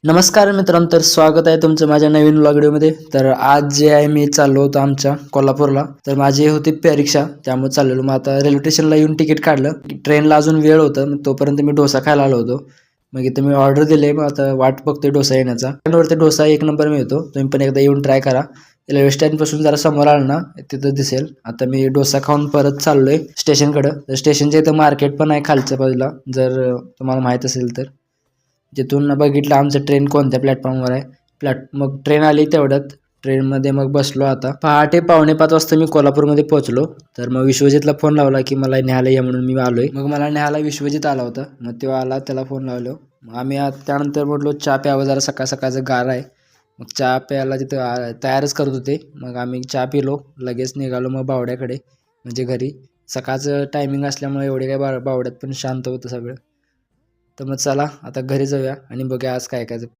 नमस्कार मित्रांनो, तर स्वागत आहे तुमचं माझ्या नवीन व्लॉग व्हिडिओमध्ये. तर आज जे आहे मी चाललो होतो आमच्या कोल्हापूरला. तर माझी होती परीक्षा, त्यामुळे चाललेलो. मग आता रेल्वे स्टेशनला येऊन तिकीट काढलं. ट्रेनला अजून वेळ होतं, मग तोपर्यंत मी डोसा खायला आलो होतो. मग इथं मी ऑर्डर दिले, मग आता वाट बघतोय डोसा येण्याचा. ट्रेनवरती डोसा एक नंबर मिळतो, तुम्ही पण एकदा येऊन ट्राय करा. रेल्वे स्टँडपासून जरा समोर आलं ना तिथं दिसेल. आता मी डोसा खाऊन परत चाललोय स्टेशनकडं. तर स्टेशनच्या इथं मार्केट पण आहे खालच्या बाजूला, जर तुम्हाला माहीत असेल तर. जिथून बघितलं आमचं ट्रेन कोणत्या प्लॅटफॉर्मवर आहे. मग ट्रेन आली तेवढ्यात. ट्रेनमध्ये मग बसलो. आता पहाटे 4:45 वाजता मी कोल्हापूरमध्ये पोहोचलो. तर मग विश्वजितला फोन लावला की मला न्यायला या म्हणून मी आलोय. मग मला न्यायला विश्वजित आला होता. मग तो आला, त्याला फोन लावलो. मग आम्ही त्यानंतर म्हटलो चहा प्यावं, जरा सकाळ सकाळचं गार आहे. मग चहा प्यायला तिथं तयारच करत होते. मग आम्ही चहा पिलो, लगेच निघालो मग बावड्याकडे, म्हणजे घरी. सकाळचं टायमिंग असल्यामुळे एवढे काय बावड्यात पण शांत होतं सगळं. तर मग चला आता घरी जाऊया आणि बघूया आज काय काय